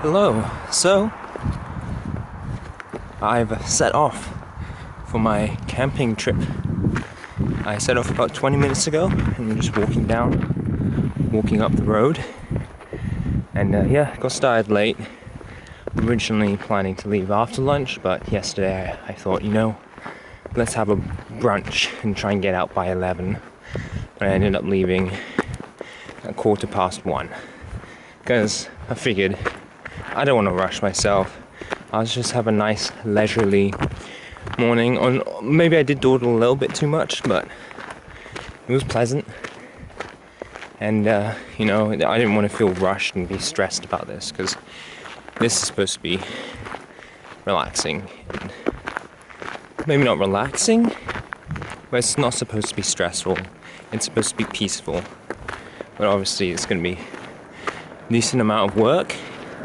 Hello. So, I've set off for my camping trip. I set off about 20 minutes ago and I'm just walking up the road. And yeah, got started late. Originally planning to leave after lunch, but yesterday I thought, let's have a brunch and try and get out by 11. But I ended up leaving at 1:15 because I figured I don't want to rush myself. I'll just have a nice leisurely morning. Or maybe I did dawdle a little bit too much, but it was pleasant. And I didn't want to feel rushed and be stressed about this, because this is supposed to be relaxing. Maybe not relaxing, but it's not supposed to be stressful. It's supposed to be peaceful. But obviously it's going to be a decent amount of work.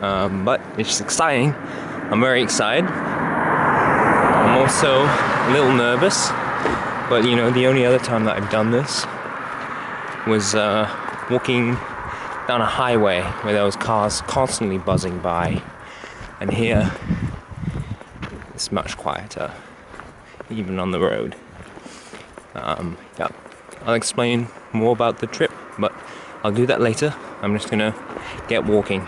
But it's exciting. I'm very excited. I'm also a little nervous, but the only other time that I've done this was walking down a highway where there was cars constantly buzzing by, and here it's much quieter, even on the road. Yeah, I'll explain more about the trip, but I'll do that later. I'm just gonna get walking.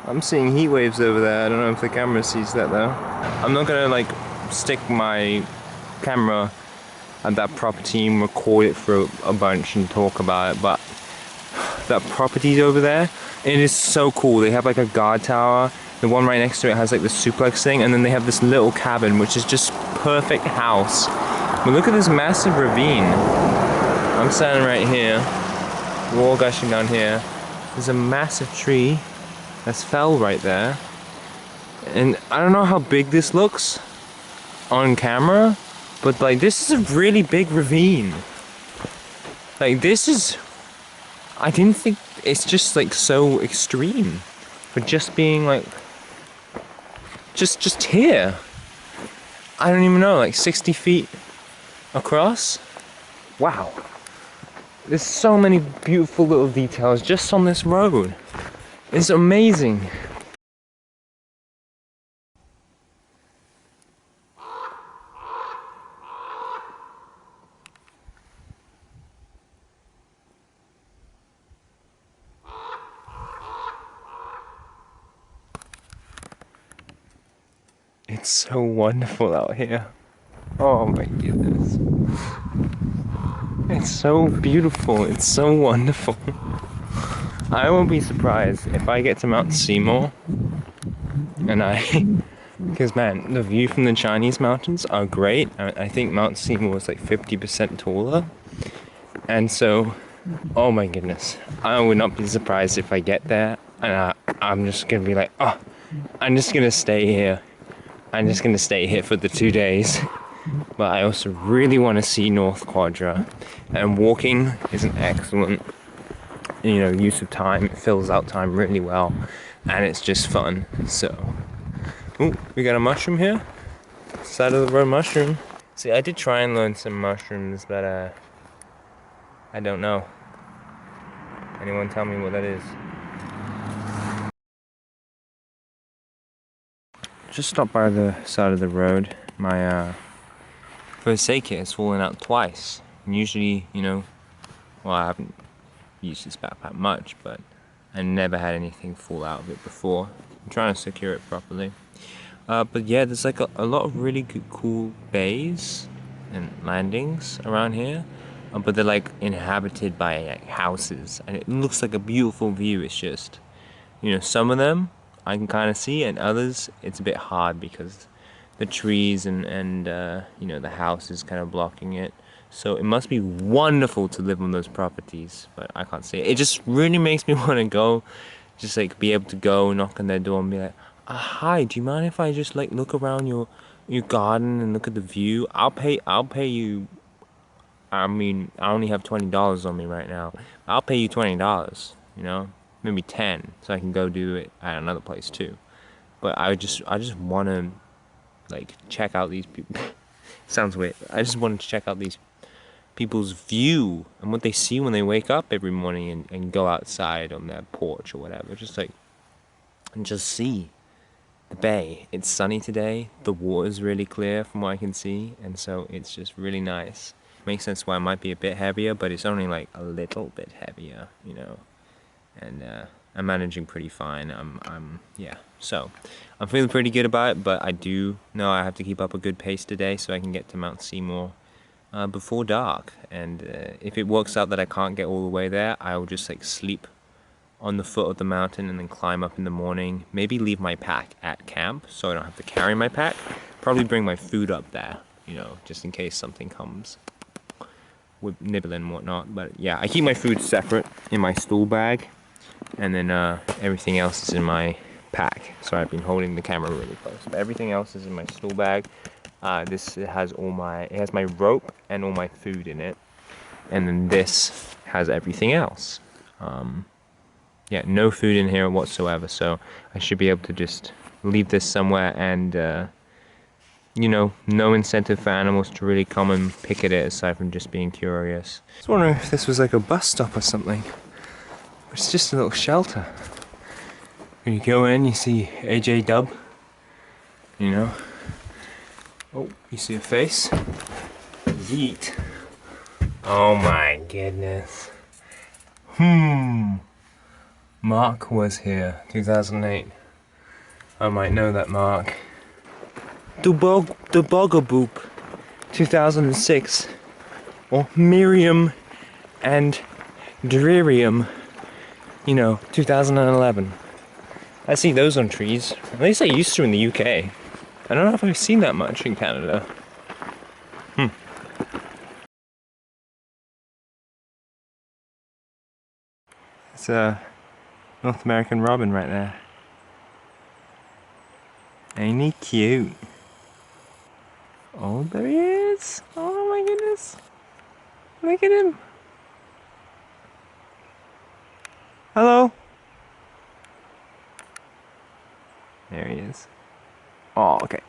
I'm seeing heat waves over there. I don't know if the camera sees that though. I'm not gonna stick my camera at that property and record it for a bunch and talk about it, but that property over there, it is so cool. They have a guard tower. The one right next to it has the suplex thing, and then they have this little cabin which is just perfect house. But look at this massive ravine. I'm standing right here, wall gushing down here. There's a massive tree that's fell right there, and I don't know how big this looks on camera, but this is a really big ravine. This is, I didn't think it's just so extreme for just being just here. I don't even know, 60 feet across. Wow, there's so many beautiful little details just on this road. It's amazing. It's so wonderful out here. Oh my goodness. It's so beautiful. It's so wonderful. I won't be surprised if I get to Mount Seymour and because man, the view from the Chinese mountains are great. I think Mount Seymour is 50% taller, and so, oh my goodness, I would not be surprised if I get there and I'm just gonna be oh, I'm just gonna stay here. I'm just gonna stay here for the 2 days. But I also really want to see North Quadra, and walking is an excellent use of time. It fills out time really well, and it's just fun. So, ooh, we got a mushroom here. Side of the road mushroom. See, I did try and learn some mushrooms, but I don't know. Anyone tell me what that is? Just stopped by the side of the road. My first aid kit has fallen out twice. And usually, well, I haven't used this backpack much, but I never had anything fall out of it before. I'm trying to secure it properly. But yeah, there's a lot of really cool bays and landings around here. But they're inhabited by houses, and it looks like a beautiful view. It's just, some of them I can kind of see, and others it's a bit hard because the trees and the house is kind of blocking it. So it must be wonderful to live on those properties, but I can't see it. It just really makes me want to go, just be able to go knock on their door and be hi, do you mind if I just look around your garden and look at the view, I'll pay you. I mean, I only have $20 on me right now. I'll pay you $20, you know, maybe 10, so I can go do it at another place too. But I just want to like check out these people. Sounds weird. I just wanted to check out these people's view and what they see when they wake up every morning and go outside on their porch or whatever. Just like, and just see the bay. It's sunny today. The water's really clear from what I can see, and so it's just really nice. Makes sense why it might be a bit heavier, but it's only like a little bit heavier, you know. And I'm managing pretty fine. Yeah. So I'm feeling pretty good about it, but I do know I have to keep up a good pace today so I can get to Mount Seymour before dark. And if it works out that I can't get all the way there, I will just like sleep on the foot of the mountain and then climb up in the morning. Maybe leave my pack at camp so I don't have to carry my pack. Probably bring my food up there, you know, just in case something comes with nibbling and whatnot. But yeah, I keep my food separate in my stool bag, and then everything else is in my pack. Sorry, I've been holding the camera really close, but everything else is in my stool bag. This has it has my rope and all my food in it, and then this has everything else. Yeah, no food in here whatsoever, so I should be able to just leave this somewhere, and you know, no incentive for animals to really come and pick at it aside from just being curious. I was wondering if this was like a bus stop or something. It's just a little shelter. When you go in, you see AJ Dub, you know. Oh, you see a face. Yeet. Oh my goodness. Mark was here, 2008. I might know that Mark. The Bogaboop, 2006. Or Miriam and Delirium, you know, 2011. I see those on trees. At least I used to in the UK. I don't know if I've seen that much in Canada. It's a North American robin right there. Ain't he cute? Oh, there he is! Oh my goodness! Look at him! Hello! There he is. Oh, okay.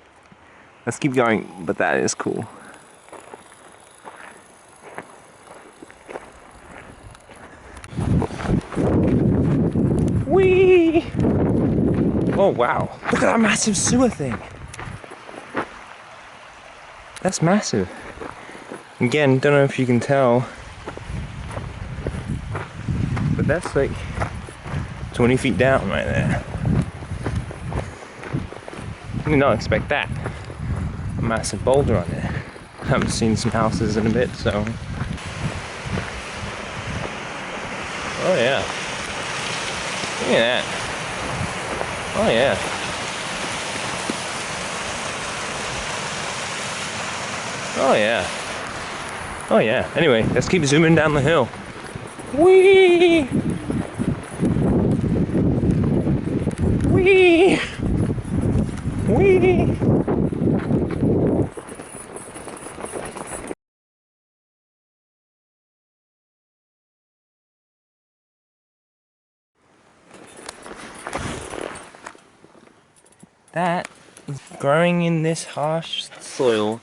Let's keep going, but that is cool. Whee! Oh wow, look at that massive sewer thing. That's massive. Again, don't know if you can tell, but that's like 20 feet down right there. I did not expect that. A massive boulder on there. I haven't seen some houses in a bit, so. Oh yeah. Look at that. Oh yeah. Oh yeah. Oh yeah. Anyway, let's keep zooming down the hill. Whee! Whee! Whee! That is growing in this harsh soil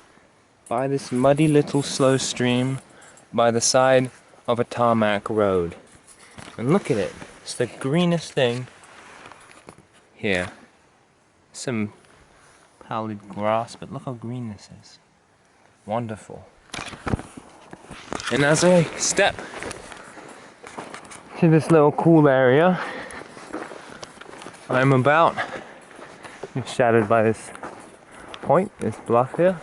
by this muddy little slow stream by the side of a tarmac road. And look at it. It's the greenest thing here. Some pallid grass, but look how green this is. Wonderful. And as I step to this little cool area, I'm about, shadowed by this point, this bluff here.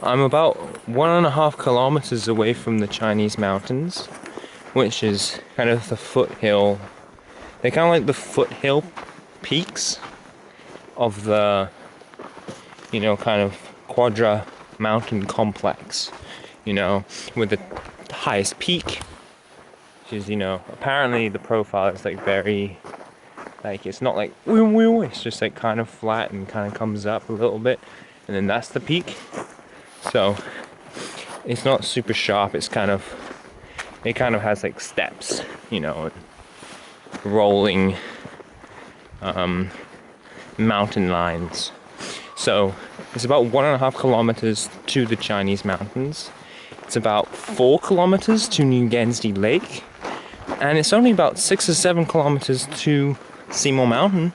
I'm about 1.5 kilometers away from the Chinese mountains, which is kind of the foothill. They're kind of like the foothill peaks of the, you know, kind of Quadra mountain complex, you know, with the highest peak, which is, you know, apparently the profile is like very, like, it's not like it's just like kind of flat and kind of comes up a little bit, and then that's the peak. So it's not super sharp. It's kind of, it kind of has like steps, you know, rolling mountain lines. So it's about 1.5 kilometers to the Chinese mountains. It's about 4 kilometers to New Guernsey Lake, and it's only about 6 or 7 kilometers to Seymour Mountain.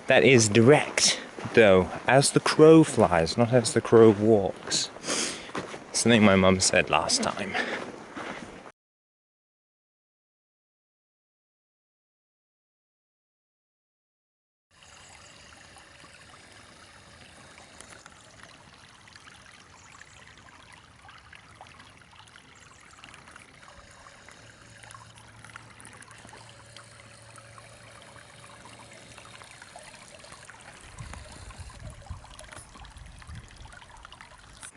That is direct, though, as the crow flies, not as the crow walks. Something my mum said last time.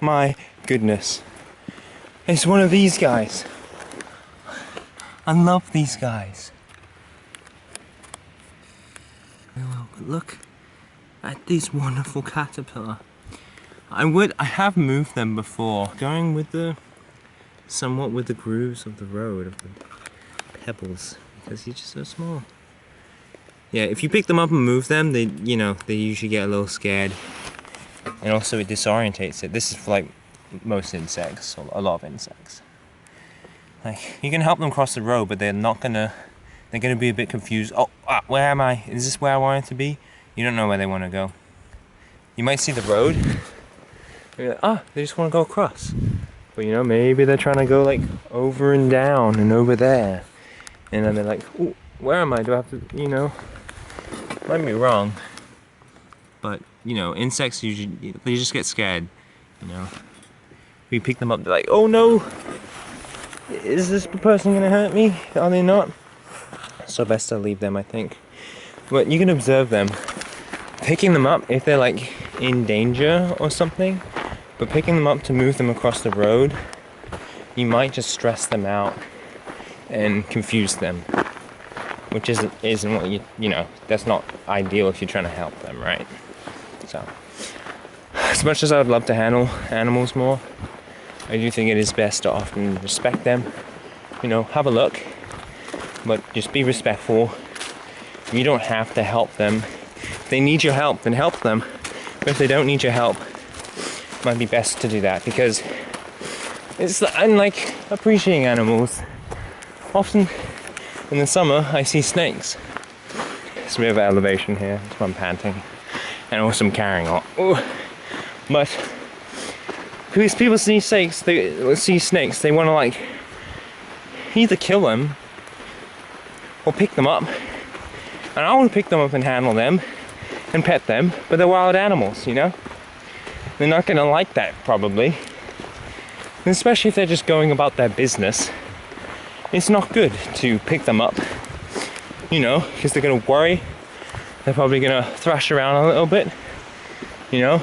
My goodness. It's one of these guys. I love these guys. Well, look at this wonderful caterpillar. I have moved them before, going with the, somewhat with the grooves of the road, of the pebbles, because he's just so small. Yeah, if you pick them up and move them, they, you know, they usually get a little scared. And also it disorientates it. This is for like most insects, or a lot of insects. Like, you can help them cross the road, but they're gonna be a bit confused. Oh, where am I? Is this where I want it to be? You don't know where they want to go. You might see the road. You're like, they just want to go across. But you know, maybe they're trying to go like over and down and over there. And then they're like, oh, where am I? Do I have to, you know? Might be wrong. But, you know, insects usually, they just get scared, you know. We pick them up, they're like, oh no! Is this person gonna hurt me? Are they not? So best to leave them, I think. But you can observe them. Picking them up if they're like in danger or something, but picking them up to move them across the road, you might just stress them out and confuse them. Which isn't what you know, that's not ideal if you're trying to help them, right? So, as much as I would love to handle animals more, I do think it is best to often respect them. You know, have a look, but just be respectful. You don't have to help them. If they need your help, then help them. But if they don't need your help, it might be best to do that, because it's unlike appreciating animals. Often in the summer, I see snakes. There's a bit of elevation here, that's why I'm panting. And also I'm carrying on. Ooh. But because people see snakes, they want to like either kill them or pick them up. And I want to pick them up and handle them and pet them, but they're wild animals, you know? They're not going to like that, probably. And especially if they're just going about their business. It's not good to pick them up, you know, because they're going to worry. They're probably going to thrash around a little bit, you know.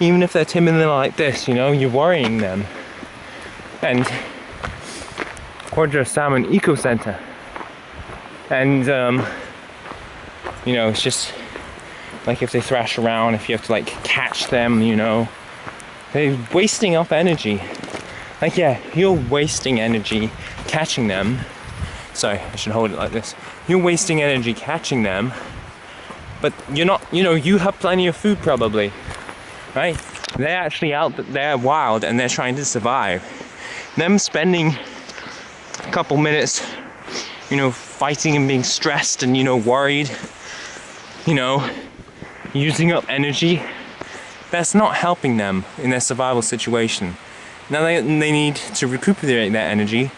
Even if they're timid and like this, you know, you're worrying them. And Quadra Salmon Eco Center. And, you know, it's just like if they thrash around, if you have to like catch them, you know, they're wasting up energy. Like, yeah, you're wasting energy catching them. Sorry, I should hold it like this. You're wasting energy catching them, but you're not, you know, you have plenty of food probably, right? They're actually out there wild and they're trying to survive. Them spending a couple minutes, you know, fighting and being stressed and, you know, worried, you know, using up energy, that's not helping them in their survival situation. Now they need to recuperate their energy,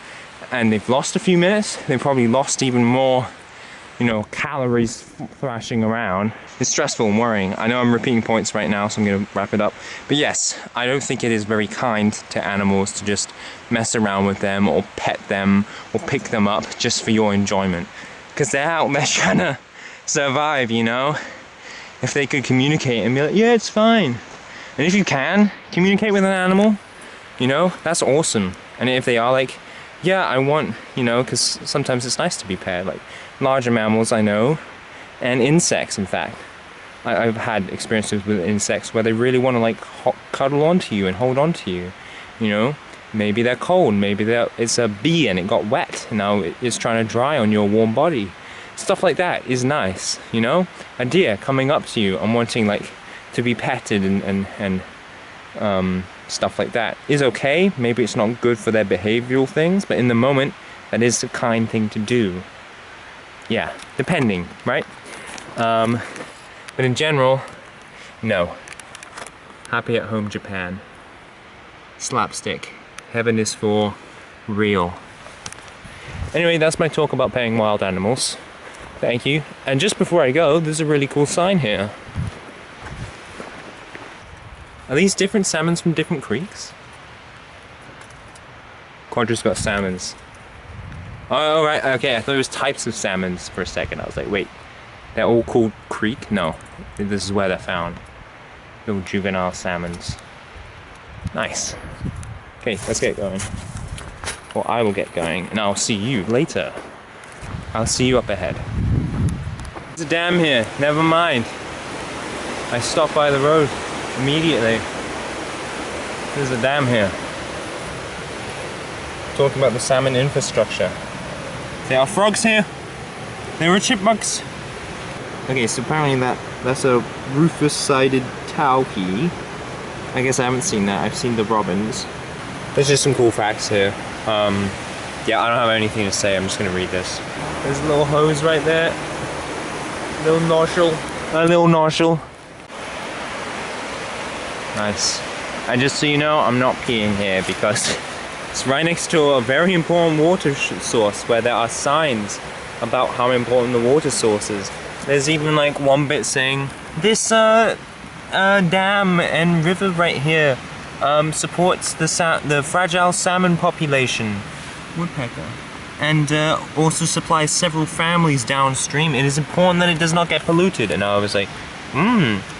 and they've lost a few minutes. They've probably lost even more, you know, calories thrashing around. It's stressful and worrying. I know I'm repeating points right now, so I'm going to wrap it up. But yes, I don't think it is very kind to animals to just mess around with them or pet them or pick them up just for your enjoyment. Because they're out there trying to survive, you know? If they could communicate and be like, yeah, it's fine. And if you can communicate with an animal, you know, that's awesome. And if they are like, yeah, I want, you know, because sometimes it's nice to be paired, like larger mammals I know, and insects in fact. I've had experiences with insects where they really want to like cuddle onto you and hold on to you, you know. Maybe they're cold, maybe it's a bee and it got wet, now it's trying to dry on your warm body. Stuff like that is nice, you know. A deer coming up to you and wanting like to be petted and stuff like that is okay. Maybe it's not good for their behavioral things, but in the moment that is a kind thing to do. Yeah, depending, right? But in general, no. Happy at home Japan. Slapstick. Heaven is for real. Anyway, that's my talk about paying wild animals. Thank you. And just before I go, there's a really cool sign here. Are these different salmons from different creeks? Quadra's got salmons. Oh, right, okay, I thought it was types of salmons for a second. I was like, wait, they're all called creek? No, this is where they're found. Little juvenile salmons. Nice. Okay, let's get going. Or I will get going, and I'll see you later. I'll see you up ahead. There's a dam here, never mind. I stopped by the road immediately. There's a dam here. Talking about the salmon infrastructure. There are frogs here. There are chipmunks. Okay, so apparently that's a rufous-sided towhee. I guess I haven't seen that. I've seen the robins. There's just some cool facts here. Yeah, I don't have anything to say. I'm just gonna read this. There's a little hose right there. Little nostril. A little nostril. Nice. And just so you know, I'm not peeing here because it's right next to a very important water source where there are signs about how important the water source is. There's even like one bit saying, this dam and river right here supports the fragile salmon population, woodpecker, and also supplies several families downstream. It is important that it does not get polluted. And I was like,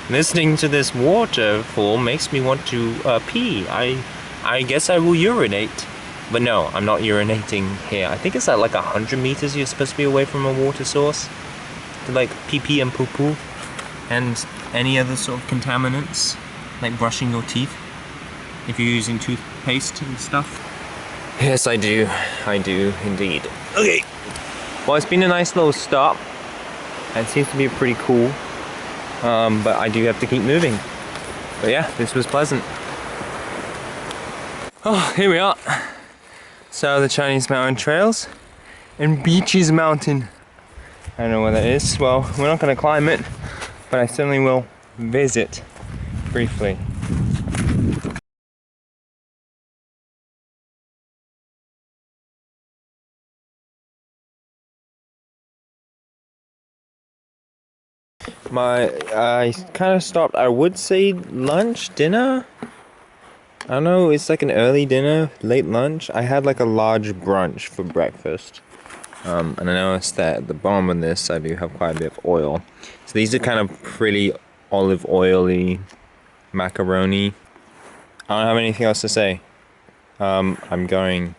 listening to this waterfall makes me want to pee. I guess I will urinate. But no, I'm not urinating here. I think it's at like 100 meters you're supposed to be away from a water source to like pee and poo-poo and any other sort of contaminants, like brushing your teeth if you're using toothpaste and stuff. Yes, I do. I do indeed. Okay. Well, it's been a nice little stop. It seems to be pretty cool. But I do have to keep moving. But yeah, this was pleasant. Oh, here we are. So the Chinese mountain trails and Beaches Mountain. I don't know where that is. Well, we're not going to climb it, but I certainly will visit briefly. I kind of stopped, I would say lunch, dinner? I don't know, it's like an early dinner, late lunch. I had like a large brunch for breakfast. And I noticed that at the bottom of this I do have quite a bit of oil. So these are kind of pretty olive oily macaroni. I don't have anything else to say. I'm going.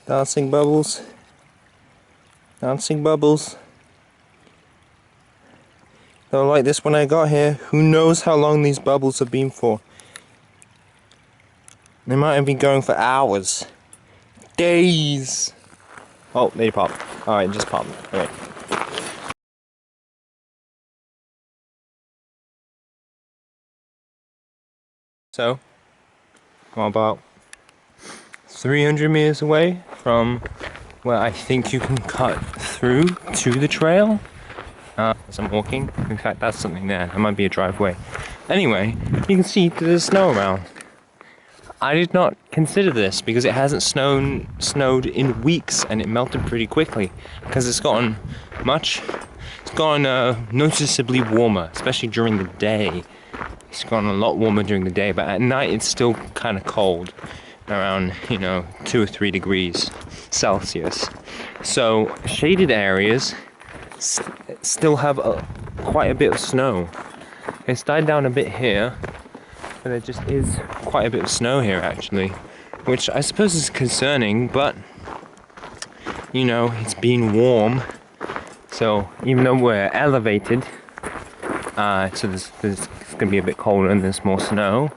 Dancing bubbles. Dancing bubbles. They're like this when I got here. Who knows how long these bubbles have been for? They might have been going for hours. Days. Oh, they popped. Alright, just popped. Okay. So, I'm about 300 meters away from where I think you can cut through to the trail as I'm walking. In fact, that's something there. That might be a driveway. Anyway, you can see there's snow around. I did not consider this because it hasn't snowed in weeks, and it melted pretty quickly because it's gotten noticeably warmer, especially during the day. It's gotten a lot warmer during the day, but at night it's still kind of cold, around 2 or 3 degrees Celsius. So shaded areas still have quite a bit of snow. It's died down a bit here, but there just is quite a bit of snow here actually, which I suppose is concerning, but you know, it's been warm, so even though we're elevated, so there's gonna be a bit colder and there's more snow.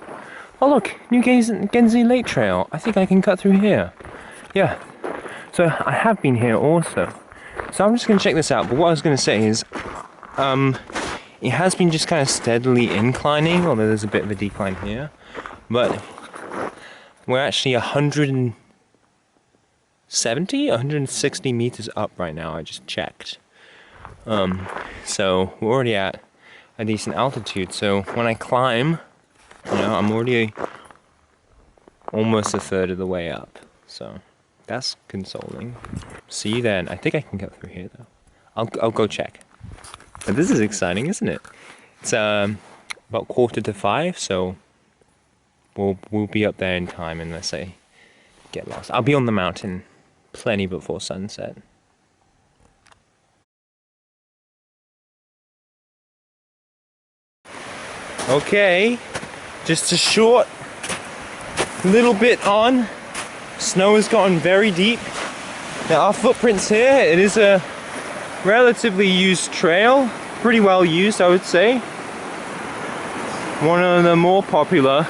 Oh look, New Genzi Lake Trail. I think I can cut through here. Yeah, so I have been here also. So I'm just gonna check this out, but what I was gonna say is, it has been just kind of steadily inclining, although there's a bit of a decline here, but we're actually 160 meters up right now. I just checked. So we're already at a decent altitude. So when I climb, you know, I'm already almost a third of the way up. So that's consoling. See you then. I think I can get through here though. I'll go check. But this is exciting, isn't it? It's about 4:45, so we'll be up there in time unless I get lost. I'll be on the mountain plenty before sunset. Okay, just a short little bit on. Snow has gotten very deep. Now our footprints here, it is a relatively used trail, pretty well used I would say. One of the more popular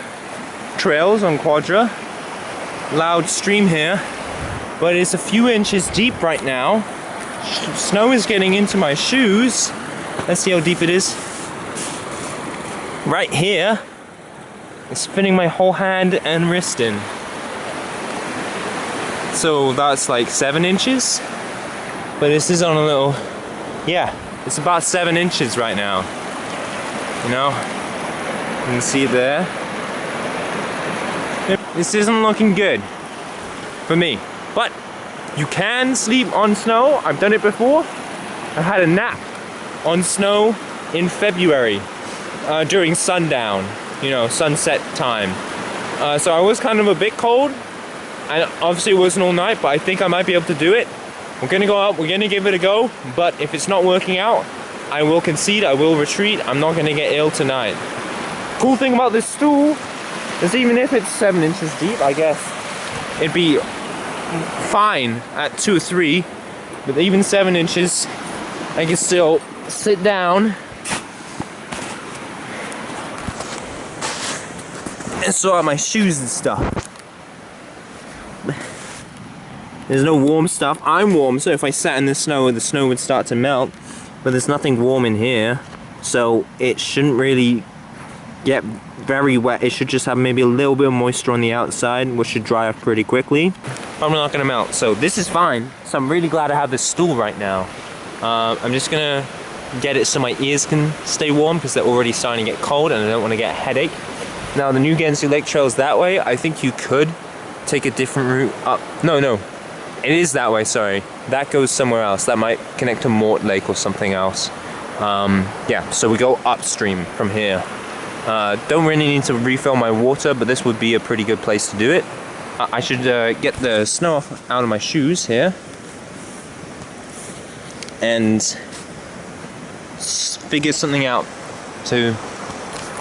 trails on Quadra. Loud stream here, but it's a few inches deep right now. Snow is getting into my shoes. Let's see how deep it is. Right here, it's fitting my whole hand and wrist in. So that's like 7 inches. But this is on a little, yeah, it's about 7 inches right now. You know, you can see it there. This isn't looking good for me, but you can sleep on snow. I've done it before. I had a nap on snow in February during sundown, you know, sunset time. So I was kind of a bit cold, and obviously it wasn't all night, but I think I might be able to do it. We're gonna go out, we're gonna give it a go, but if it's not working out, I will concede, I will retreat. I'm not gonna get ill tonight. Cool thing about this stool is even if it's 7 inches deep, I guess it'd be fine at 2 or 3, but even 7 inches, I can still sit down and sort out my shoes and stuff. There's no warm stuff. I'm warm, so if I sat in the snow would start to melt, but there's nothing warm in here, so it shouldn't really get very wet. It should just have maybe a little bit of moisture on the outside, which should dry off pretty quickly. I'm not gonna melt, so this is fine. So I'm really glad I have this stool right now. I'm just gonna get it so my ears can stay warm because they're already starting to get cold and I don't want to get a headache. Now the New Genzi Lake Trail is that way. I think you could take a different route up. No, it is that way, sorry. That goes somewhere else. That might connect to Mort Lake or something else. Yeah, so we go upstream from here. Don't really need to refill my water, but this would be a pretty good place to do it. I should get the snow out of my shoes here and figure something out to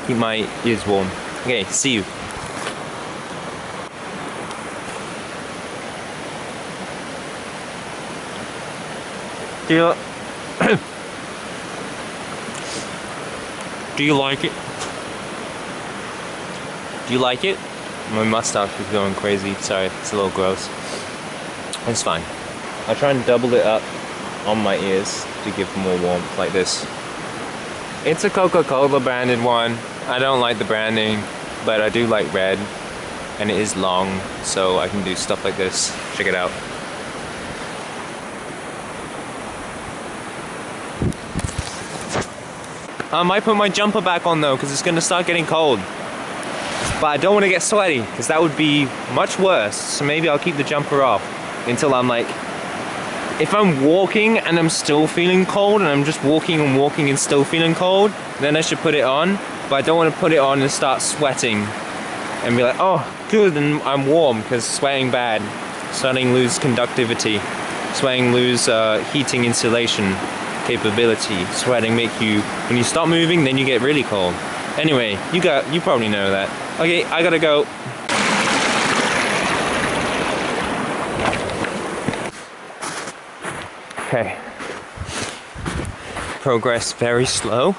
keep my ears warm. Okay, see you. Do you like it? Do you like it? My mustache is going crazy. Sorry, it's a little gross. It's fine. I'll try and double it up on my ears to give more warmth like this. It's a Coca-Cola branded one. I don't like the branding, but I do like red, and it is long, so I can do stuff like this. Check it out. I might put my jumper back on though, because it's going to start getting cold. But I don't want to get sweaty, because that would be much worse. So maybe I'll keep the jumper off until I'm like, if I'm walking and I'm still feeling cold, and I'm just walking and still feeling cold, then I should put it on. But I don't want to put it on and start sweating and be like, oh, good, and I'm warm, because sweating bad. Sweating lose conductivity. Sweating lose heating insulation capability. Sweating make you, when you stop moving, then you get really cold. Anyway, you probably know that. Okay, I gotta go. Okay. Progress very slow.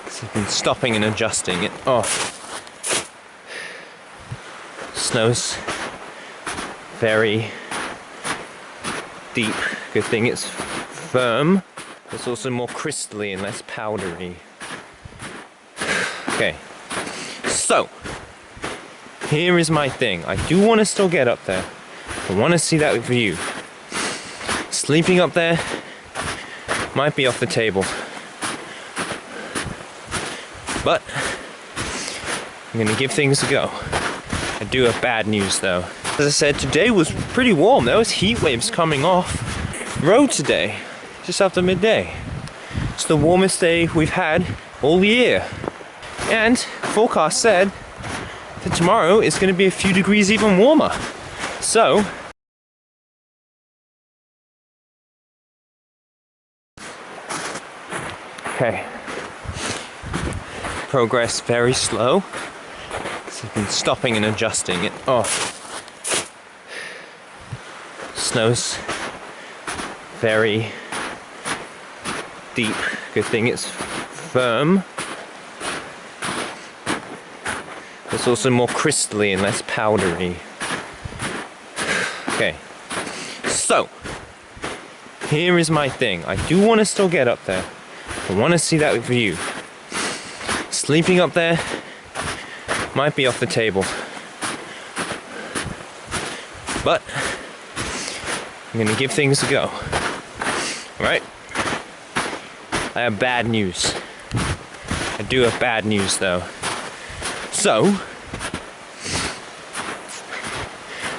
So I've been stopping and adjusting it. Oh. Snow's very deep. Good thing it's firm. It's also more crystally and less powdery. Okay. So, here is my thing. I do want to still get up there. I want to see that view. Sleeping up there might be off the table. But I'm gonna give things a go. I do have bad news though. As I said, today was pretty warm. There was heat waves coming off the road today, just after midday. It's the warmest day we've had all year. And forecast said that tomorrow is gonna be a few degrees even warmer. So, okay. Progress very slow. So I've been stopping and adjusting it. Oh. Snow's very deep. Good thing it's firm. It's also more crystally and less powdery. Okay. So, here is my thing. I do want to still get up there. I want to see that view. Sleeping up there might be off the table. But I'm gonna give things a go. Alright? I have bad news. I do have bad news though. So,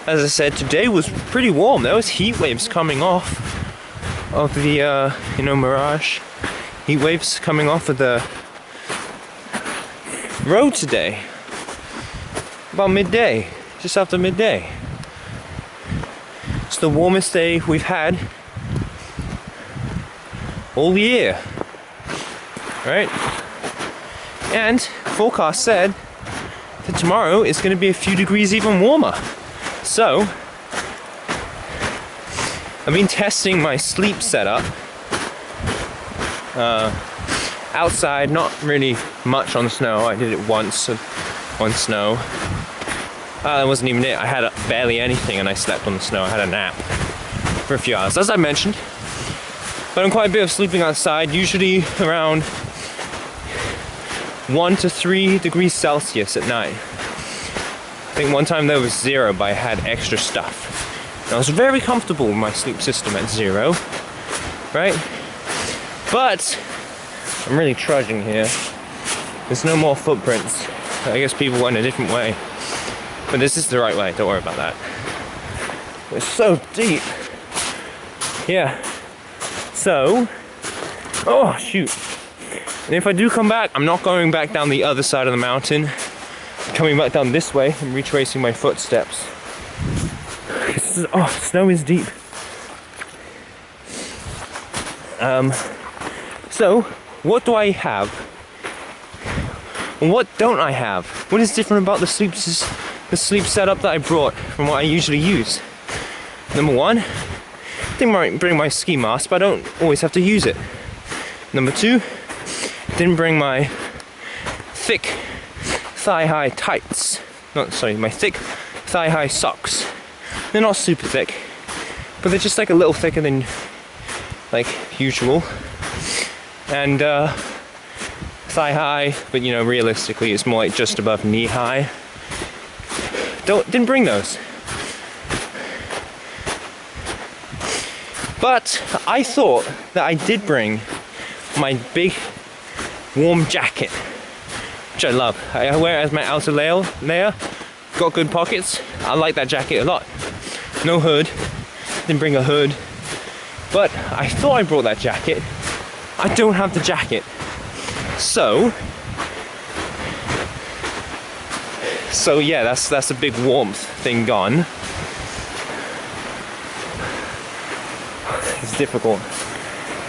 as I said, today was pretty warm. There was heat waves coming off of the, mirage. Heat waves coming off of the road today. About midday, just after midday. It's the warmest day we've had all year. Right? And forecast said that tomorrow is going to be a few degrees even warmer. So, I've been testing my sleep setup. Outside, not really much on snow. I did it once on snow. That wasn't even it. I had barely anything and I slept on the snow. I had a nap for a few hours, as I mentioned. But I'm quite a bit of sleeping outside, usually around 1 to 3 degrees Celsius at night. I think one time there was 0, but I had extra stuff. And I was very comfortable with my sleep system at 0, right? But I'm really trudging here. There's no more footprints. I guess people went a different way. But this is the right way, don't worry about that. It's so deep. Yeah. So, oh shoot. And if I do come back, I'm not going back down the other side of the mountain. I'm coming back down this way and retracing my footsteps. Oh, snow is deep. So, what do I have? And what don't I have? What is different about the sleep setup that I brought from what I usually use? Number one, I didn't bring my ski mask, but I don't always have to use it. Number two, didn't bring my thick thigh-high tights. My thick thigh-high socks. They're not super thick, but they're just like a little thicker than like usual. And thigh-high, but you know, realistically it's more like just above knee-high. Didn't bring those. But I thought that I did bring my big warm jacket, which I love. I wear it as my outer layer. Got good pockets. I like that jacket a lot. No hood. Didn't bring a hood. But I thought I brought that jacket. I don't have the jacket. So yeah, that's a big warmth thing gone. It's difficult.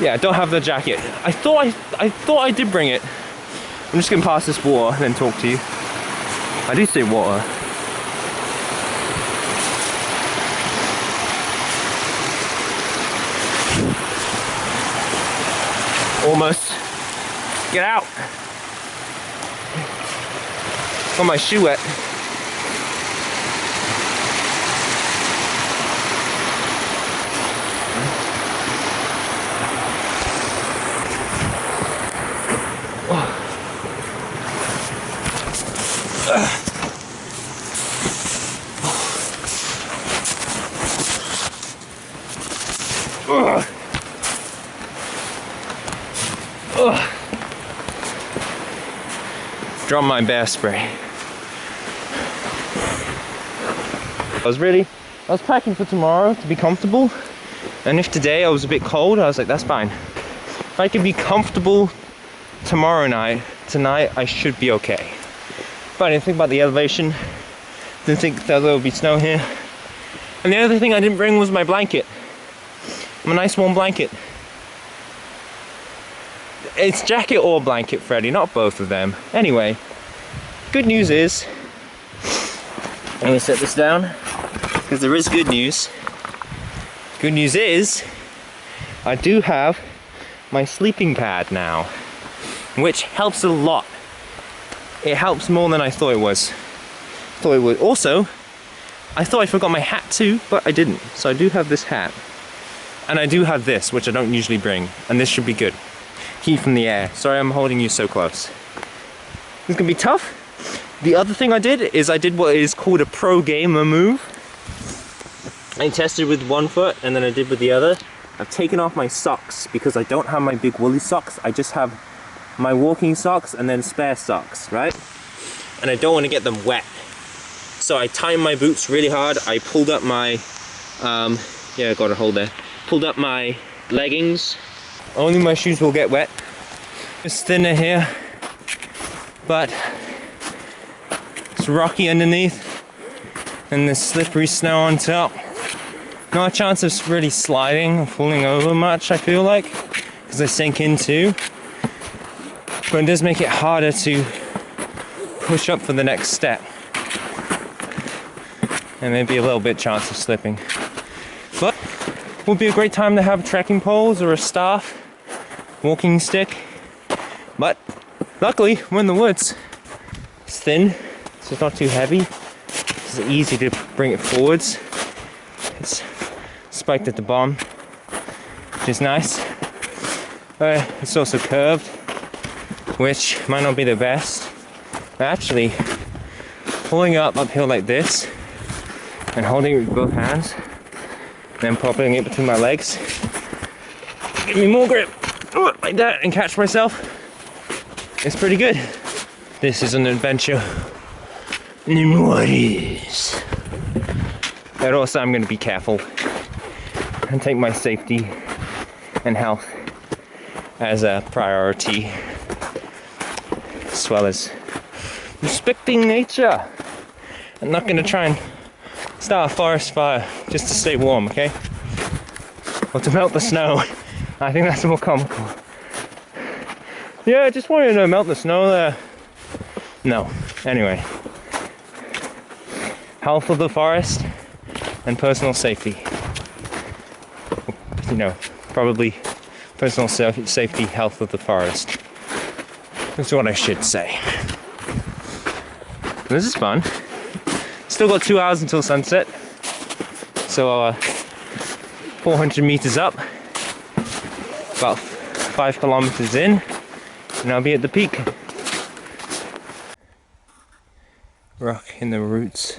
Yeah, I don't have the jacket. I thought I did bring it. I'm just gonna pass this water and then talk to you. I do say water. Almost. Get out. Got my shoe wet. Drop my bear spray. I was packing for tomorrow to be comfortable, and if today I was a bit cold, I was like, that's fine. If I can be comfortable tomorrow night, tonight I should be okay. But I didn't think about the elevation, didn't think that there would be snow here. And the other thing I didn't bring was my blanket. My nice warm blanket. It's jacket or blanket, Freddy, not both of them. Anyway, good news is, I'm gonna set this down, because there is good news. Good news is, I do have my sleeping pad now, which helps a lot. It helps more than I thought it was. Also, I thought I forgot my hat too, but I didn't. So I do have this hat. And I do have this, which I don't usually bring. And this should be good. Heat from the air. Sorry I'm holding you so close. It's gonna be tough. The other thing I did is I did what is called a pro gamer move. I tested with one foot and then I did with the other. I've taken off my socks because I don't have my big woolly socks. I just have my walking socks and then spare socks, right? And I don't want to get them wet. So I tightened my boots really hard. I pulled up my, yeah, I got a hold there. Pulled up my leggings. Only my shoes will get wet. It's thinner here, but it's rocky underneath and there's slippery snow on top. No chance of really sliding or falling over much, I feel like, because I sink in too. But it does make it harder to push up for the next step. And maybe a little bit chance of slipping. But would be a great time to have trekking poles or a staff, walking stick. But luckily we're in the woods. It's thin, so it's not too heavy. It's easy to bring it forwards. It's spiked at the bottom, which is nice. It's also curved, which might not be the best. But actually, pulling up uphill like this and holding it with both hands, then popping it between my legs, give me more grip, like that, and catch myself. It's pretty good. This is an adventure in the woods. But also I'm going to be careful and take my safety and health as a priority, as well as respecting nature. I'm not going to try and start a forest fire just to stay warm, okay? Or to melt the snow. I think that's more comical. Yeah, I just wanted to melt the snow there. No. Anyway. Health of the forest and personal safety. You know, probably personal safety, health of the forest. That's what I should say. This is fun. Still got 2 hours until sunset. So 400 meters up, about 5 kilometers in, and I'll be at the peak. Rock in the roots.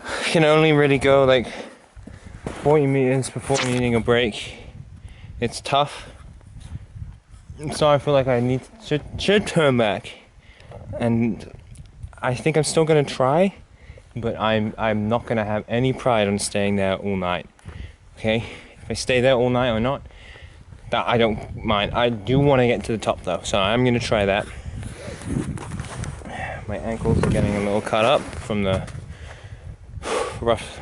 I can only really go like 40 meters before needing a break. It's tough. So I feel like I should turn back. And I think I'm still gonna try, but I'm not gonna have any pride on staying there all night. Okay? If I stay there all night or not, that I don't mind. I do want to get to the top though, so I'm gonna try that. My ankles are getting a little cut up from the rough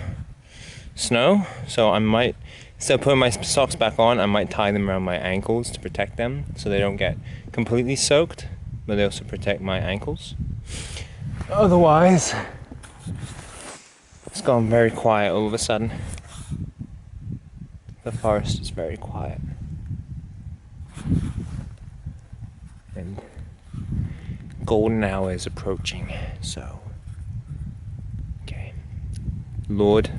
snow, so I might, instead of putting my socks back on, I might tie them around my ankles to protect them so they don't get completely soaked. but they also protect my ankles. Otherwise, it's gone very quiet all of a sudden. The forest is very quiet. And golden hour is approaching, so okay. Lord,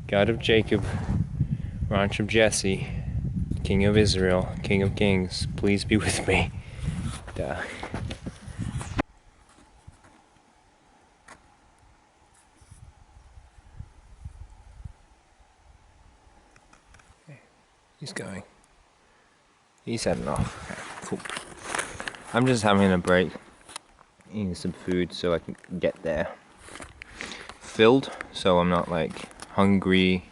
God of Jacob, Ranch of Jesse, King of Israel, King of Kings, please be with me. Duh. He's going. He's heading off. Okay, cool. I'm just having a break, eating some food so I can get there filled, so I'm not like hungry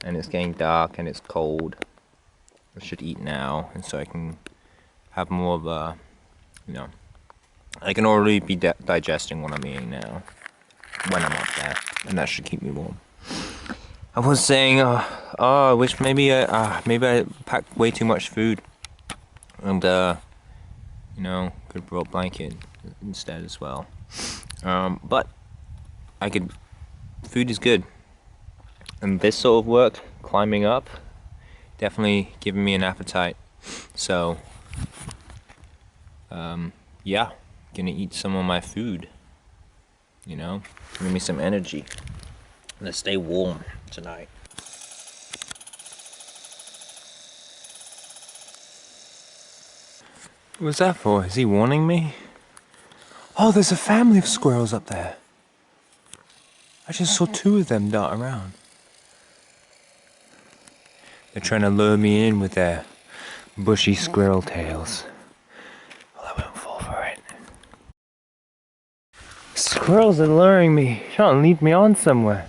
and it's getting dark and it's cold. I should eat now, and so I can have more of a, you know, I can already be digesting what I'm eating now when I'm up there, and that should keep me warm. I was saying, I wish maybe I packed way too much food, and you know, could have brought a blanket instead as well. But I could. Food is good, and this sort of work, climbing up, definitely giving me an appetite. So, yeah, gonna eat some of my food. You know, give me some energy. Let's stay warm tonight. What's that for? Is he warning me? Oh, there's a family of squirrels up there. I just saw 2 of them dart around. They're trying to lure me in with their bushy squirrel tails. Well, I won't fall for it. Squirrels are luring me, trying to lead me on somewhere.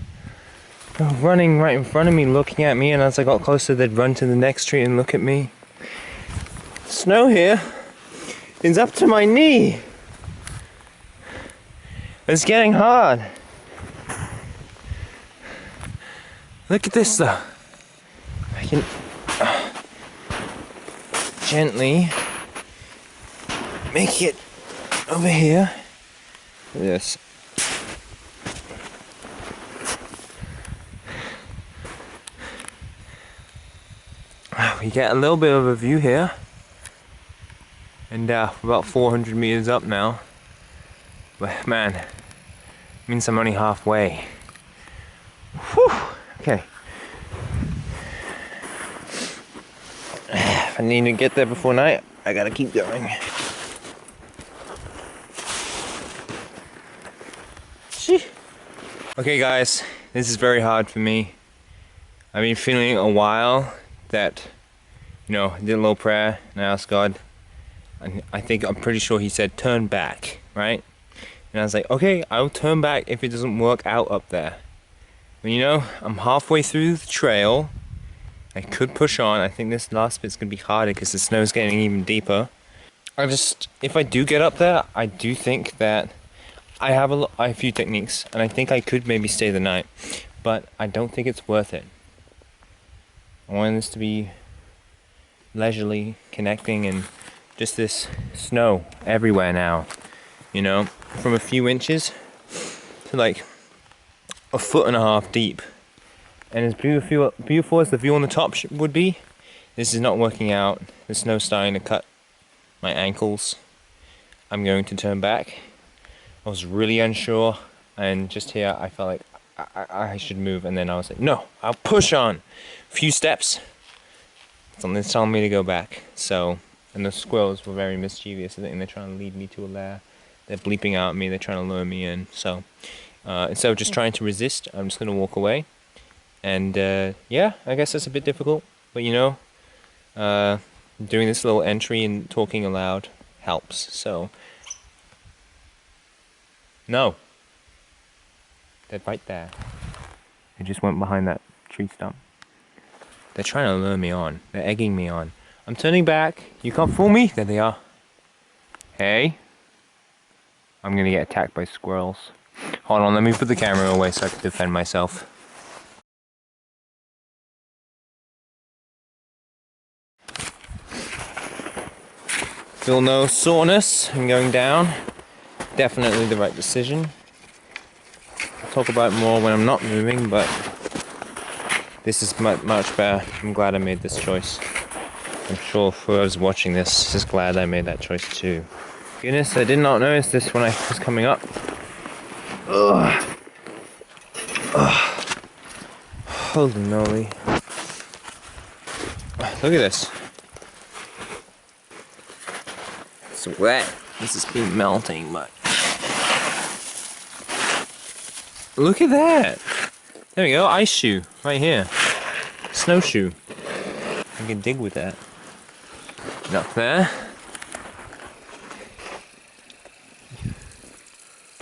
They're running right in front of me, looking at me, and as I got closer, they'd run to the next tree and look at me. Snow here is up to my knee. It's getting hard. Look at this though. I can gently make it over here. Look at this. We get a little bit of a view here. And we're about 400 meters up now. But man, means I'm only halfway. Whew. Okay. If I need to get there before night, I gotta keep going. Okay guys, this is very hard for me. I've been feeling a while that, you know, I did a little prayer and I asked God, and I'm pretty sure he said turn back, right? And I was like, okay, I'll turn back if it doesn't work out up there. But you know, I'm halfway through the trail. I could push on. I think this last bit's gonna be harder because the snow's getting even deeper. If I do get up there, I do think that I have a few techniques, and I think I could maybe stay the night, but I don't think it's worth it. I want this to be leisurely connecting, and just this snow everywhere now, you know, from a few inches to like 1.5 foot deep. And as beautiful as the view on the top would be, this is not working out. The snow's starting to cut my ankles. I'm going to turn back. I was really unsure, and just here I felt like I should move, and then I was like, no, I'll push on. A few steps, something's telling me to go back. So, and the squirrels were very mischievous, and they're trying to lead me to a lair. They're bleeping out at me, they're trying to lure me in. So, instead of just trying to resist, I'm just going to walk away. And yeah, I guess that's a bit difficult, but you know, doing this little entry and talking aloud helps. So, no, they're right there. They just went behind that tree stump. They're trying to lure me on. They're egging me on. I'm turning back. You can't fool me. There they are. Hey, I'm gonna get attacked by squirrels. Hold on, let me put the camera away so I can defend myself. feel no soreness in going down. Definitely the right decision. I'll talk about it more when I'm not moving, but this is much better. I'm glad I made this choice. I'm sure whoever's watching this is glad I made that choice too. Goodness, I did not notice this when I was coming up. Ugh. Ugh. Holy moly. Look at this. It's wet. This has been melting, but look at that. There we go, ice shoe right here. Snowshoe. I can dig with that. And up there.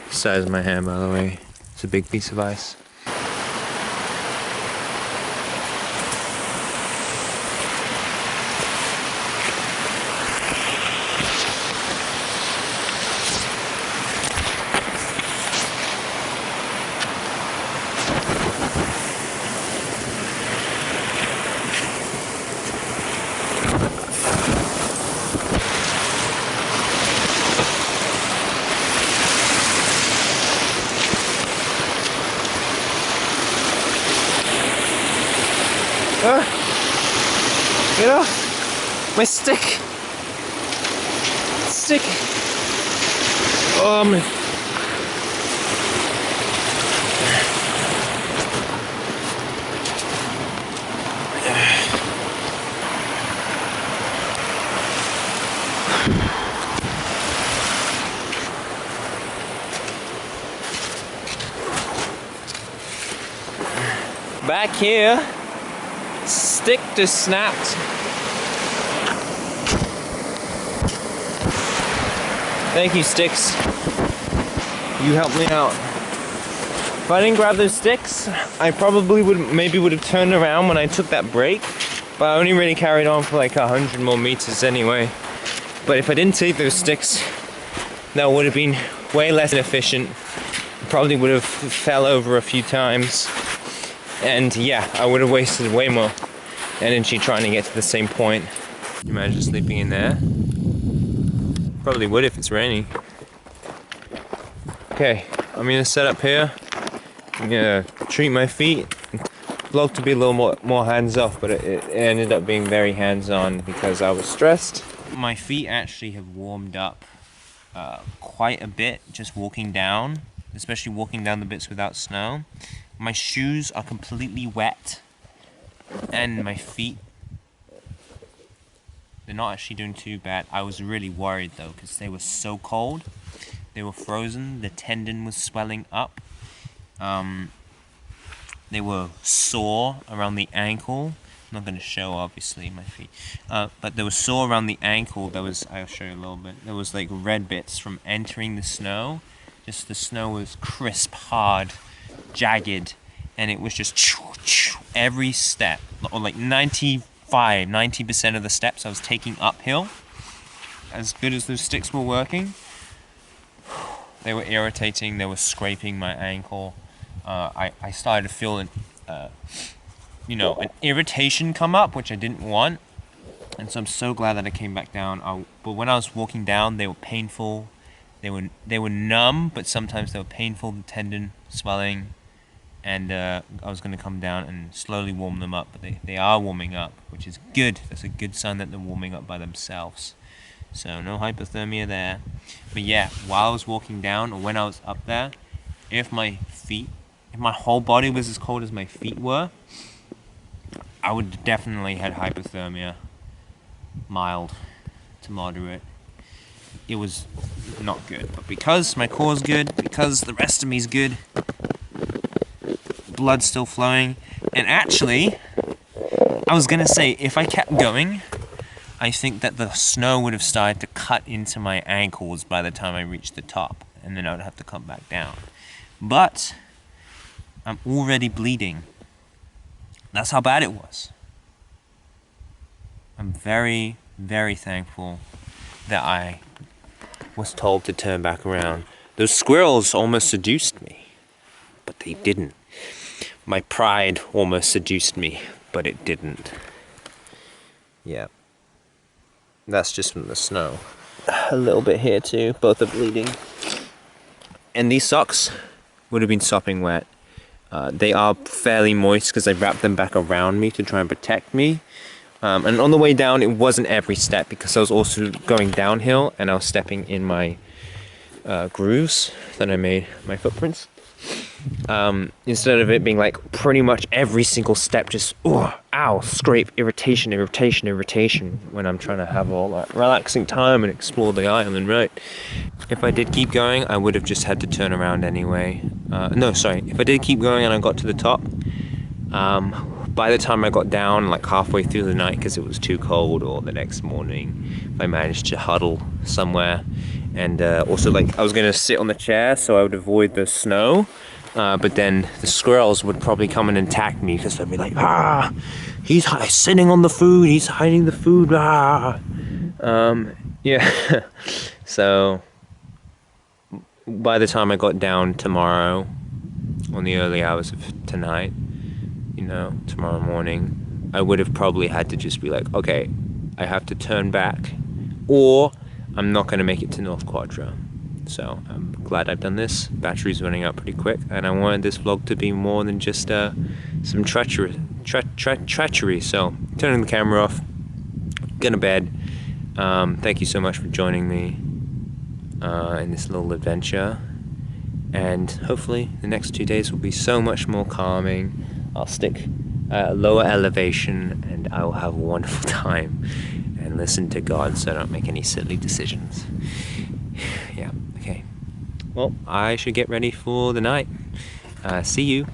Size of my hand, by the way. It's a big piece of ice. Get off! My stick! Stick! Oh man. Back here, stick just snapped. Thank you, sticks. You helped me out. If I didn't grab those sticks, I probably would have turned around when I took that break. But I only really carried on for like 100 more meters anyway. But if I didn't take those sticks, that would have been way less efficient. Probably would have fell over a few times. And yeah, I would have wasted way more energy trying to get to the same point. Imagine sleeping in there. Probably would if it's raining. Okay, I'm gonna set up here. I'm gonna treat my feet. Vlog to be a little more hands-off, but it ended up being very hands-on because I was stressed. My feet actually have warmed up quite a bit just walking down, especially walking down the bits without snow. My shoes are completely wet, and my feet, they're not actually doing too bad. I was really worried though, because they were so cold. They were frozen, the tendon was swelling up. They were sore around the ankle. I'm not going to show, obviously, my feet. But they were sore around the ankle. I'll show you a little bit. There was like red bits from entering the snow. Just the snow was crisp, hard, jagged, and it was just every step, or like 90% of the steps I was taking uphill. As good as those sticks were working, they were irritating. They were scraping my ankle. I started to feel an irritation come up, which I didn't want, and so I'm so glad that I came back down. But when I was walking down, they were painful. They were numb, but sometimes they were painful. The tendon swelling, and I was going to come down and slowly warm them up, but they are warming up, which is good. That's a good sign that they're warming up by themselves. So no hypothermia there. But yeah, while I was walking down, or when I was up there, if my whole body was as cold as my feet were, I would definitely had hypothermia, mild to moderate. It was not good, but because my core's good, because the rest of me's good, blood's still flowing, and actually, I was gonna say, if I kept going, I think that the snow would have started to cut into my ankles by the time I reached the top, and then I would have to come back down. But I'm already bleeding. That's how bad it was. I'm very, very thankful that I was told to turn back around. Those squirrels almost seduced me, but they didn't. My pride almost seduced me, but it didn't. Yeah. That's just from the snow. a little bit here too. Both are bleeding. And these socks would have been sopping wet. They are fairly moist because I wrapped them back around me to try and protect me. And on the way down, it wasn't every step because I was also going downhill and I was stepping in my grooves that I made, my footprints. Instead of it being like pretty much every single step just ow, scrape, irritation when I'm trying to have all that relaxing time and explore the island, right? If I did keep going, I would have just had to turn around anyway. No, sorry, if I did keep going and I got to the top, by the time I got down, like halfway through the night because it was too cold, or the next morning, I managed to huddle somewhere. And also, like, I was gonna sit on the chair so I would avoid the snow, but then the squirrels would probably come and attack me because they'd be like, he's sitting on the food, he's hiding the food, yeah. So by the time I got down tomorrow, on the early hours of tonight, you know, tomorrow morning, I would have probably had to just be like, okay, I have to turn back, or I'm not going to make it to North Quadra. So I'm glad I've done this. Battery's running out pretty quick, and I wanted this vlog to be more than just some treachery. So turning the camera off, going to bed. Thank you so much for joining me in this little adventure, and hopefully the next 2 days will be so much more calming. I'll stick lower elevation and I will have a wonderful time and listen to God so I don't make any silly decisions. Yeah, okay. Well, I should get ready for the night. See you.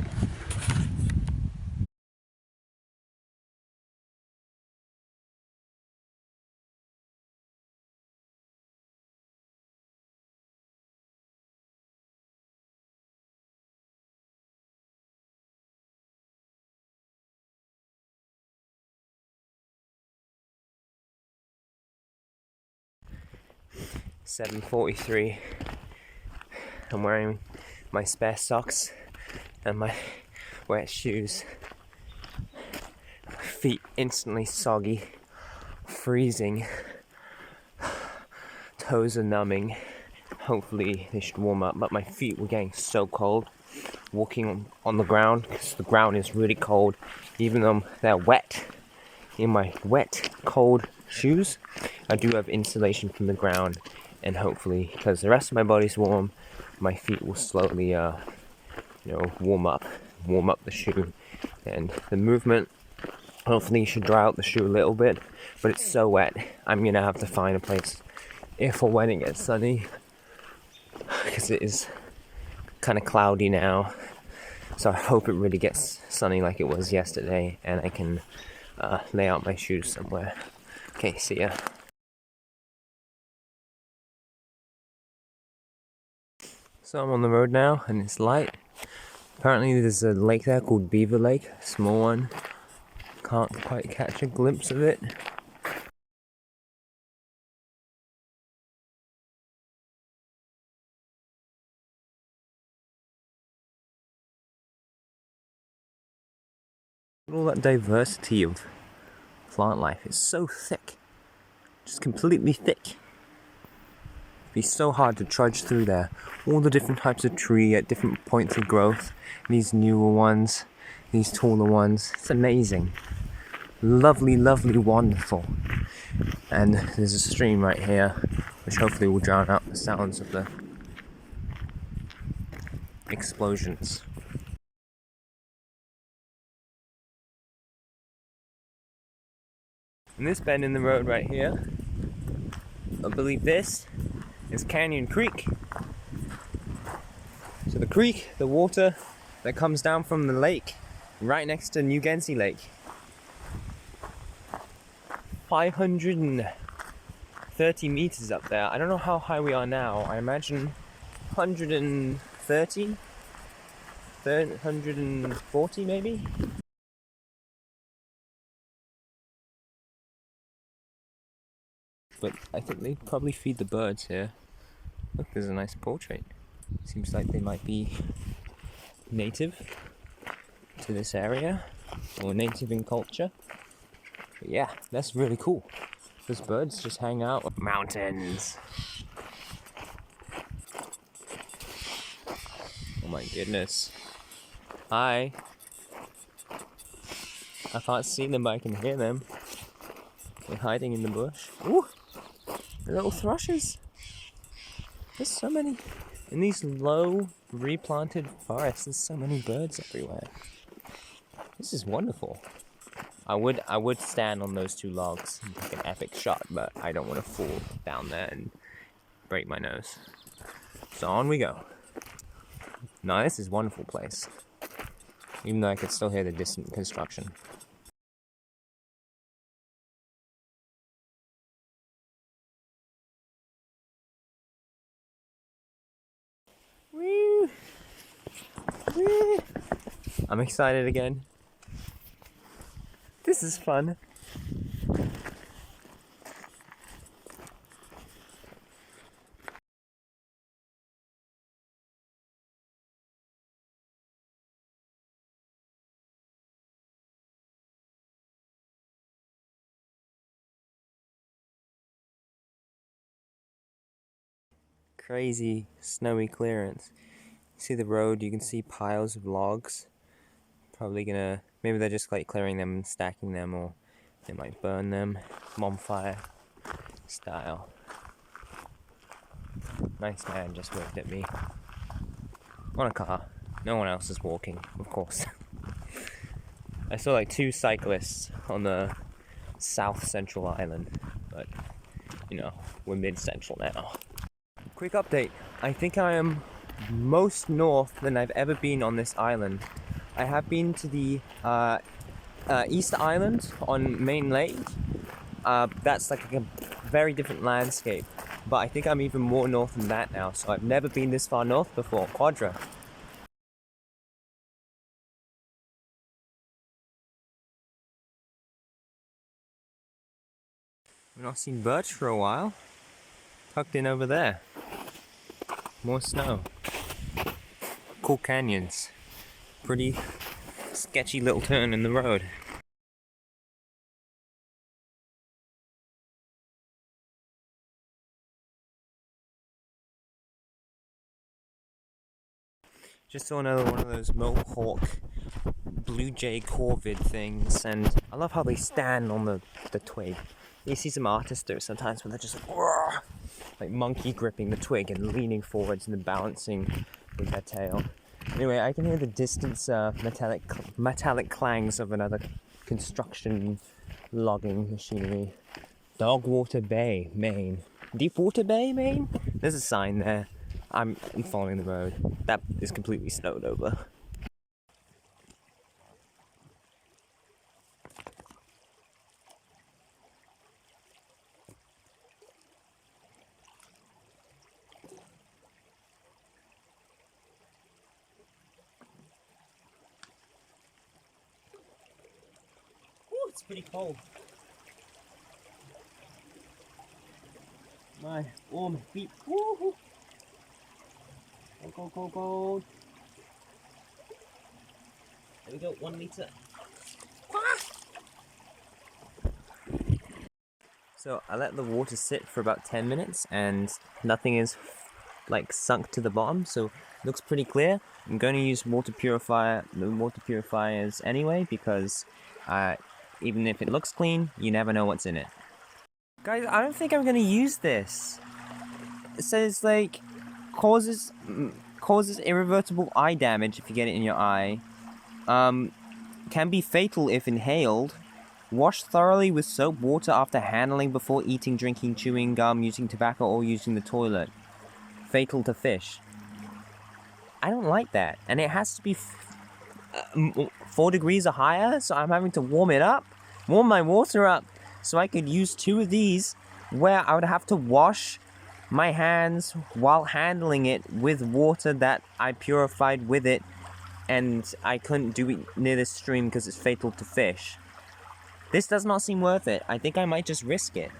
(7:43). I'm wearing my spare socks and my wet shoes. My feet instantly soggy, freezing. Toes are numbing. Hopefully they should warm up, but my feet were getting so cold walking on the ground because the ground is really cold, even though they're wet. In my wet, cold shoes, I do have insulation from the ground, and hopefully, because the rest of my body's warm, my feet will slowly, warm up the shoe, and the movement hopefully should dry out the shoe a little bit. But it's so wet, I'm gonna have to find a place if or when it gets sunny, because it is kind of cloudy now. So I hope it really gets sunny like it was yesterday, and I can lay out my shoes somewhere. Okay, see ya. So I'm on the road now, and it's light. Apparently there's a lake there called Beaver Lake, a small one. Can't quite catch a glimpse of it. All that diversity of plant life is so thick, just completely thick. It'd be so hard to trudge through there. All the different types of tree at different points of growth. These newer ones, these taller ones. It's amazing. Lovely, lovely, wonderful. And there's a stream right here, which hopefully will drown out the sounds of the explosions. And this bend in the road right here, I believe this is Canyon Creek. So the creek, the water that comes down from the lake, right next to New Guernsey Lake. 530 meters up there. I don't know how high we are now. I imagine 130, 140 maybe? But I think they probably feed the birds here. Look, there's a nice portrait. Seems like they might be native to this area, or native in culture. But yeah, that's really cool. Those birds just hang out. Mountains. Oh my goodness. Hi. I can't see them, but I can hear them. They're hiding in the bush. Ooh! The little thrushes. There's so many. In these low, replanted forests, there's so many birds everywhere. This is wonderful. I would stand on those two logs and take an epic shot, but I don't want to fall down there and break my nose. So on we go. No, this is a wonderful place. Even though I could still hear the distant construction. Woo! Woo! I'm excited again. This is fun. Crazy snowy clearance. See the road, you can see piles of logs. Probably gonna, maybe they're just like clearing them and stacking them, or they might burn them. Bonfire style. Nice man just waved at me. On a car. No one else is walking, of course. I saw like 2 cyclists on the south central island, but you know, we're mid-central now. Quick update. I think I am most north than I've ever been on this island. I have been to the East Island on Main Lake. That's like a very different landscape, but I think I'm even more north than that now, so I've never been this far north before. Quadra. We've not seen birch for a while. Tucked in over there. More snow. Cool canyons. Pretty sketchy little turn in the road. Just saw another one of those mohawk blue jay corvid things, and I love how they stand on the twig. You see some artists do it sometimes where they're just like monkey gripping the twig and leaning forwards and then balancing with their tail. Anyway, I can hear the distant metallic clangs of another construction logging machinery. Dogwater Bay, Maine. Deepwater Bay, Maine? There's a sign there. I'm following the road. That is completely snowed over. Ooh, it's pretty cold. My warm feet. Woohoo! Cold, cold, cold. There we go, 1 meter. So I let the water sit for about 10 minutes and nothing is like sunk to the bottom, so it looks pretty clear. I'm going to use the water purifiers anyway, because even if it looks clean, you never know what's in it. Guys, I don't think I'm going to use this. It says like causes irreversible eye damage if you get it in your eye. Can be fatal if inhaled. Wash thoroughly with soap water after handling before eating, drinking, chewing gum, using tobacco, or using the toilet. Fatal to fish. I don't like that. And it has to be 4 degrees or higher, so I'm having to warm my water up, so I could use 2 of these, where I would have to wash my hands while handling it with water that I purified with it, and I couldn't do it near this stream because it's fatal to fish. This does not seem worth it. I think I might just risk it.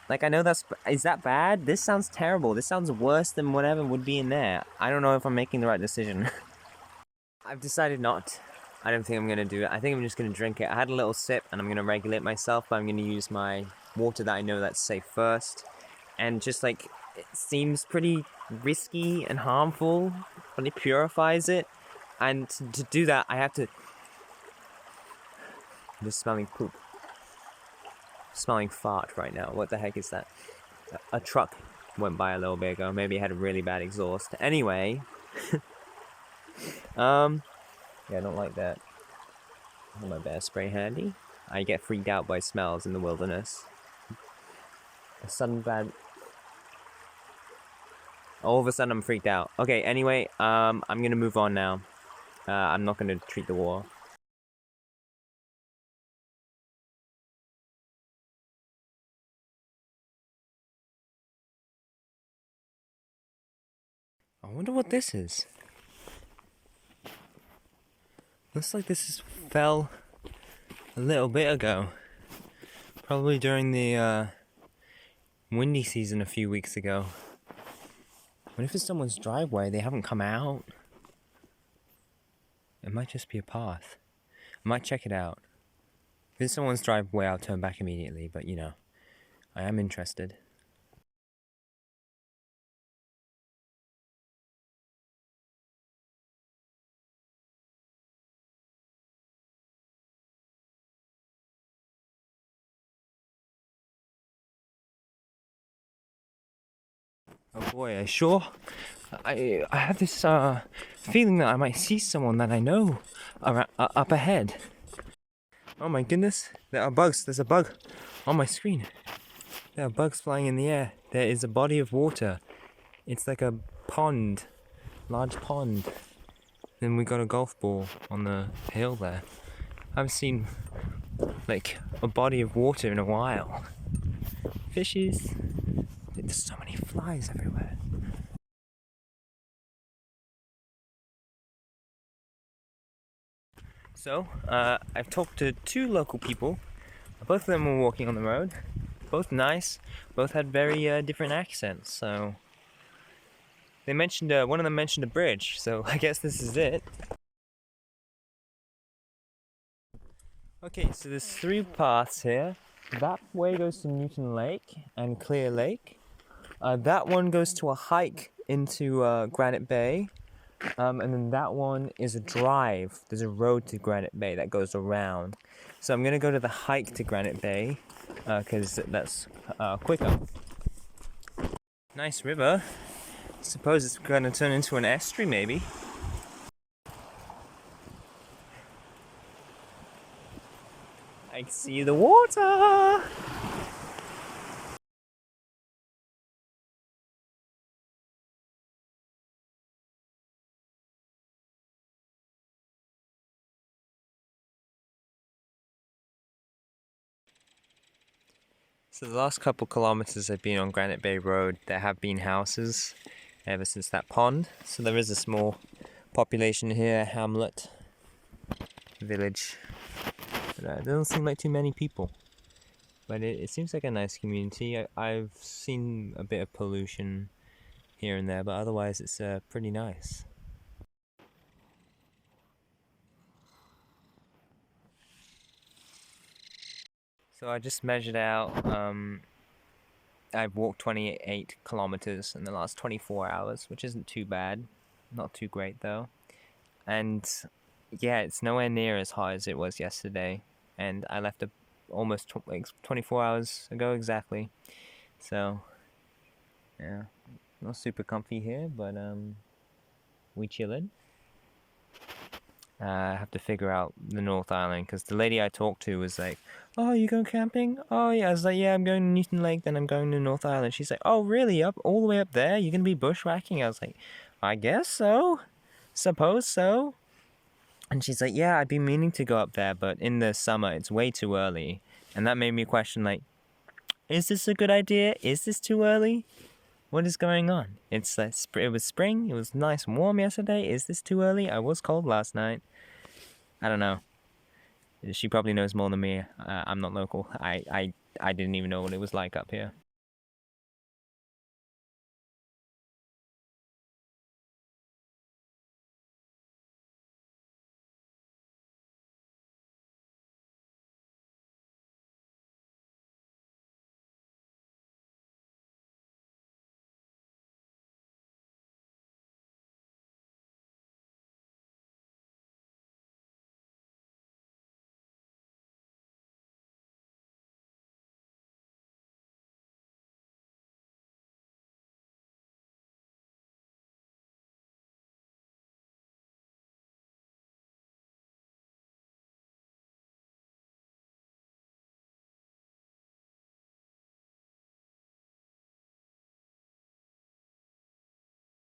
Like, I know is that bad? This sounds terrible. This sounds worse than whatever would be in there. I don't know if I'm making the right decision. I've decided not. I don't think I'm gonna do it. I think I'm just gonna drink it. I had a little sip and I'm gonna regulate myself, but I'm gonna use my water that I know that's safe first. And just like, it seems pretty risky and harmful, but it purifies it. And to do that, I have to... I'm just smelling poop. Smelling fart right now. What the heck is that? A truck went by a little bit ago. Maybe it had a really bad exhaust. Anyway. Yeah, I don't like that. I have my bear spray handy. I get freaked out by smells in the wilderness. A sudden bad... All of a sudden I'm freaked out. Okay, anyway, I'm gonna move on now. I'm not gonna treat the water. I wonder what this is. Looks like this fell a little bit ago. Probably during the windy season a few weeks ago. What if it's someone's driveway? They haven't come out. It might just be a path. I might check it out. If it's someone's driveway, I'll turn back immediately, but you know, I am interested. Oh boy, I have this feeling that I might see someone that I know up ahead. Oh my goodness, there are bugs. There's a bug on my screen. There are bugs flying in the air. There is a body of water. It's like a pond, large pond. Then we got a golf ball on the hill there. I haven't seen like a body of water in a while. Fishes. There's so many flies everywhere. So, I've talked to two local people. Both of them were walking on the road. Both nice. Both had very different accents. So, they mentioned one of them mentioned a bridge. So I guess this is it. Okay, so there's three paths here. That way goes to Newton Lake and Clear Lake. That one goes to a hike into Granite Bay. And then that one is a drive. There's a road to Granite Bay that goes around. So I'm going to go to the hike to Granite Bay because that's quicker. Nice river. Suppose it's going to turn into an estuary maybe. I can see the water! So the last couple kilometers I've been on Granite Bay Road, there have been houses ever since that pond. So there is a small population here, a hamlet, village. But it doesn't seem like too many people. But it seems like a nice community. I've seen a bit of pollution here and there, but otherwise it's pretty nice. So I just measured out, I've walked 28 kilometers in the last 24 hours, which isn't too bad. Not too great though. And yeah, it's nowhere near as hot as it was yesterday. And I left almost 24 hours ago exactly. So, yeah, not super comfy here, but we chillin'. I have to figure out the North Island because the lady I talked to was like, "Oh, you going camping?" "Oh yeah." I was like, "Yeah, I'm going to Newton Lake, then I'm going to North Island." She's like, "Oh really? Up all the way up there? You're gonna be bushwhacking?" I was like, "I guess so. Suppose so." And she's like, "Yeah, I've been meaning to go up there, but in the summer it's way too early." And that made me question, like, is this a good idea? Is this too early? What is going on? It was spring. It was nice and warm yesterday. Is this too early? I was cold last night. I don't know. She probably knows more than me. I'm not local. I didn't even know what it was like up here.